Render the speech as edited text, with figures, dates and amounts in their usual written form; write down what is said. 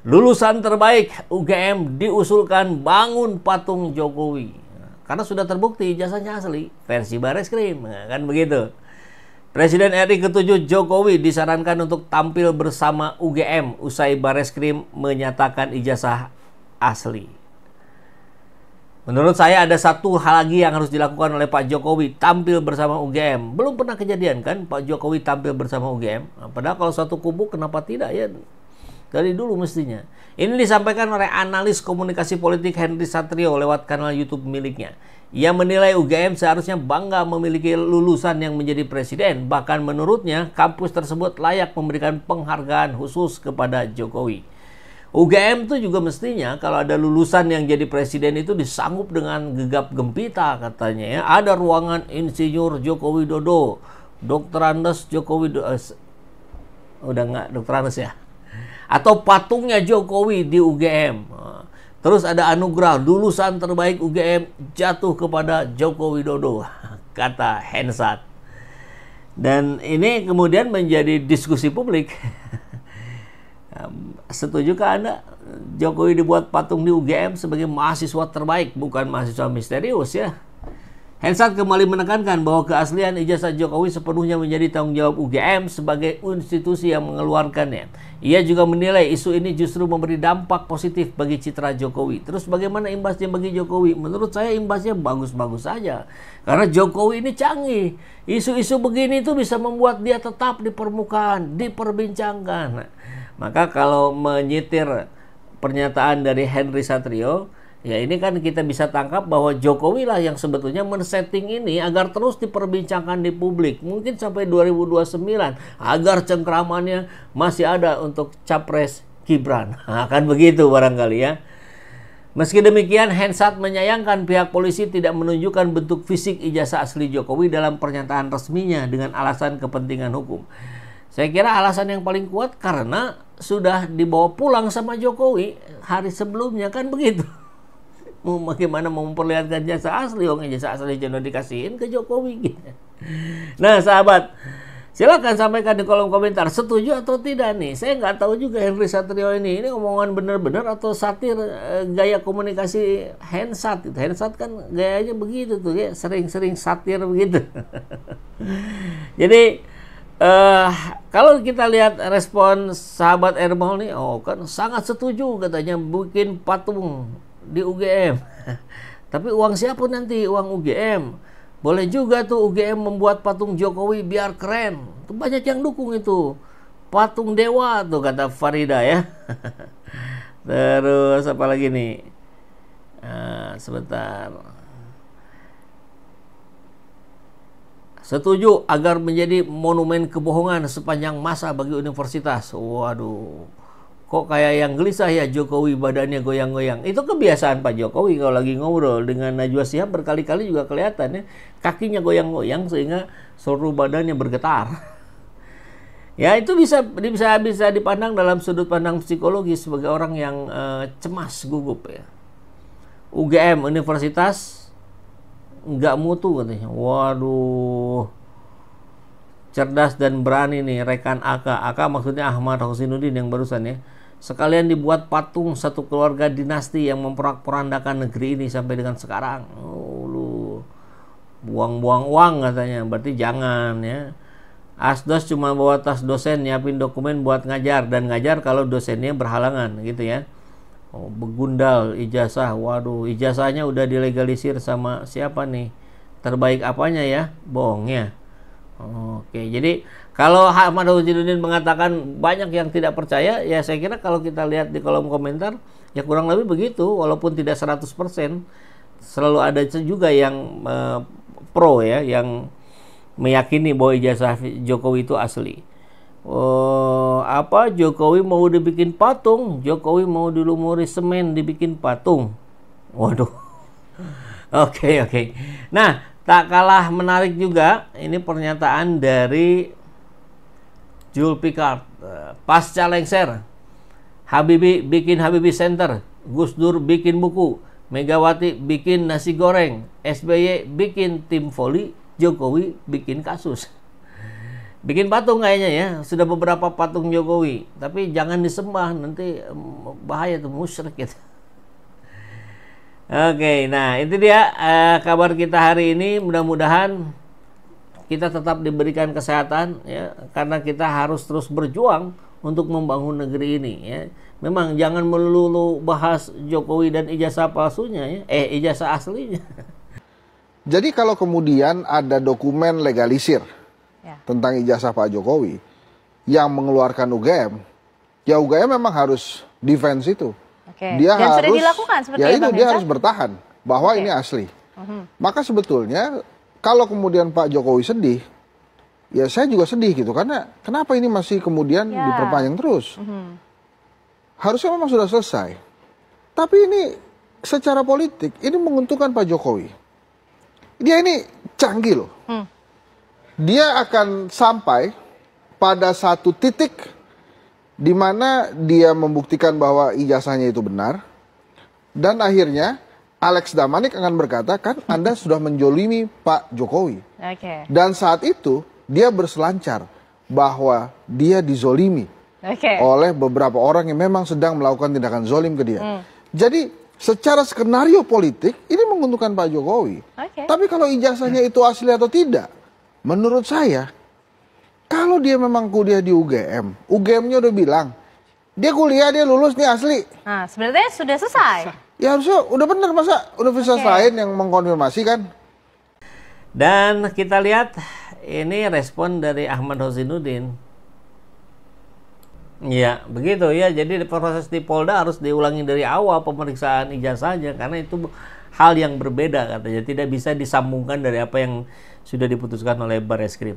Lulusan terbaik UGM diusulkan bangun patung Jokowi. Karena sudah terbukti ijazahnya asli, versi Bareskrim, kan begitu. Presiden RI ke-7 Jokowi disarankan untuk tampil bersama UGM usai Bareskrim menyatakan ijazah asli. Menurut saya ada satu hal lagi yang harus dilakukan oleh Pak Jokowi, tampil bersama UGM. Belum pernah kejadian kan Pak Jokowi tampil bersama UGM. Padahal kalau satu kubu kenapa tidak ya? Dari dulu mestinya. Ini disampaikan oleh analis komunikasi politik Henry Satrio lewat kanal YouTube miliknya. Ia menilai UGM seharusnya bangga memiliki lulusan yang menjadi presiden. Bahkan menurutnya kampus tersebut layak memberikan penghargaan khusus kepada Jokowi. UGM itu juga mestinya kalau ada lulusan yang jadi presiden itu disanggup dengan gegap gempita katanya ya. Ada ruangan Insinyur Joko Widodo, Dr. Andes Joko Widodo, udah nggak Dr. Andes ya. Atau patungnya Jokowi di UGM. Terus ada anugerah lulusan terbaik UGM jatuh kepada Joko Widodo, kata Hensat. Dan ini kemudian menjadi diskusi publik. Setujukah Anda Jokowi dibuat patung di UGM sebagai mahasiswa terbaik, bukan mahasiswa misterius ya? Hensat kembali menekankan bahwa keaslian ijazah Jokowi sepenuhnya menjadi tanggung jawab UGM sebagai institusi yang mengeluarkannya. Ia juga menilai isu ini justru memberi dampak positif bagi citra Jokowi. Terus bagaimana imbasnya bagi Jokowi? Menurut saya imbasnya bagus-bagus saja. Karena Jokowi ini canggih. Isu-isu begini itu bisa membuat dia tetap di permukaan, diperbincangkan. Maka kalau menyitir pernyataan dari Henry Satrio, ya ini kan kita bisa tangkap bahwa Jokowi lah yang sebetulnya men-setting ini agar terus diperbincangkan di publik. Mungkin sampai 2029 agar cengkramannya masih ada untuk capres Gibran. Akan begitu barangkali ya. Meski demikian, Hensat menyayangkan pihak polisi tidak menunjukkan bentuk fisik ijazah asli Jokowi dalam pernyataan resminya dengan alasan kepentingan hukum. Saya kira alasan yang paling kuat karena sudah dibawa pulang sama Jokowi hari sebelumnya, kan begitu. Bagaimana mau memperlihatkan jasa asli, jasa asli sudah dikasihin ke Jokowi gitu. Nah sahabat, silakan sampaikan di kolom komentar setuju atau tidak nih. Saya nggak tahu juga Henry Satrio ini omongan benar-benar atau satir gaya komunikasi Hensat. Hensat kan gayanya begitu tuh ya, sering-sering satir begitu. Jadi kalau kita lihat respon sahabat Erbal nih, kan sangat setuju katanya bikin patung di UGM. Tapi uang siapa nanti? Uang UGM. Boleh juga tuh UGM membuat patung Jokowi biar keren. Tuh banyak yang dukung itu. Patung dewa tuh kata Farida ya. Terus apa lagi nih? Sebentar. Setuju agar menjadi monumen kebohongan sepanjang masa bagi universitas. Waduh. Kok kayak yang gelisah ya Jokowi badannya goyang-goyang. Itu kebiasaan Pak Jokowi kalau lagi ngobrol dengan Najwa Shihab berkali-kali juga kelihatan ya. Kakinya goyang-goyang sehingga seluruh badannya bergetar. Ya itu bisa dipandang dalam sudut pandang psikologis sebagai orang yang cemas gugup ya. UGM Universitas nggak mutu katanya. Waduh. Cerdas dan berani nih rekan AK. AK maksudnya Ahmad Husainuddin yang barusan ya. Sekalian dibuat patung satu keluarga dinasti yang memporak-porandakan negeri ini sampai dengan sekarang. Lu buang-buang uang katanya. Berarti jangan ya. Asdos cuma bawa tas dosen nyiapin dokumen buat ngajar dan ngajar kalau dosennya berhalangan gitu ya. Begundal ijazah. Waduh, ijazahnya udah dilegalisir sama siapa nih? Terbaik apanya ya? Bohongnya. Oke, jadi kalau Ahmad Husainuddin mengatakan banyak yang tidak percaya, ya saya kira kalau kita lihat di kolom komentar, ya kurang lebih begitu, walaupun tidak 100%, selalu ada juga yang pro ya, yang meyakini bahwa ijazah Jokowi itu asli. Jokowi mau dibikin patung, Jokowi mau dilumuri semen dibikin patung. Waduh. Oke. Nah, tak kalah menarik juga ini pernyataan dari Zulfikar pasca lengser. Habibie bikin Habibie Center, Gus Dur bikin buku, Megawati bikin nasi goreng, SBY bikin tim voli, Jokowi bikin kasus. Bikin patung kayaknya ya, sudah beberapa patung Jokowi, tapi jangan disembah, nanti bahaya tuh, musyrik gitu. Oke, nah itu dia kabar kita hari ini. Mudah-mudahan kita tetap diberikan kesehatan ya, karena kita harus terus berjuang untuk membangun negeri ini ya. Memang jangan melulu bahas Jokowi dan ijazah palsunya ya, ijazah aslinya. Jadi kalau kemudian ada dokumen legalisir tentang ijazah Pak Jokowi yang mengeluarkan UGM, ya UGM memang harus defense itu. Dia dan harus, sudah dilakukan seperti ya itu Bang dia Hensat? harus bertahan bahwa ini asli. Maka sebetulnya kalau kemudian Pak Jokowi sedih, ya saya juga sedih gitu, karena kenapa ini masih kemudian diperpanjang terus? Harusnya memang sudah selesai. Tapi ini secara politik ini menguntungkan Pak Jokowi. Dia ini canggih loh. Dia akan sampai pada satu titik di mana dia membuktikan bahwa ijazahnya itu benar, dan akhirnya Alex Damanik akan berkata, kan Anda sudah menjolimi Pak Jokowi. Dan saat itu dia berselancar bahwa dia dizolimi oleh beberapa orang yang memang sedang melakukan tindakan zolim ke dia. Jadi secara skenario politik ini menguntungkan Pak Jokowi. Tapi kalau ijazahnya itu asli atau tidak, menurut saya, kalau dia memang kuliah di UGM, UGM-nya udah bilang, dia kuliah, dia lulus, nih asli. Nah, sebenarnya sudah selesai. Ya harusnya udah benar, masa universitas lain yang mengkonfirmasi kan? Dan kita lihat ini respon dari Ahmad Husainuddin. Ya, begitu ya. Jadi proses di Polda harus diulangi dari awal pemeriksaan ijazahnya, karena itu hal yang berbeda katanya, tidak bisa disambungkan dari apa yang sudah diputuskan oleh Barreskrim.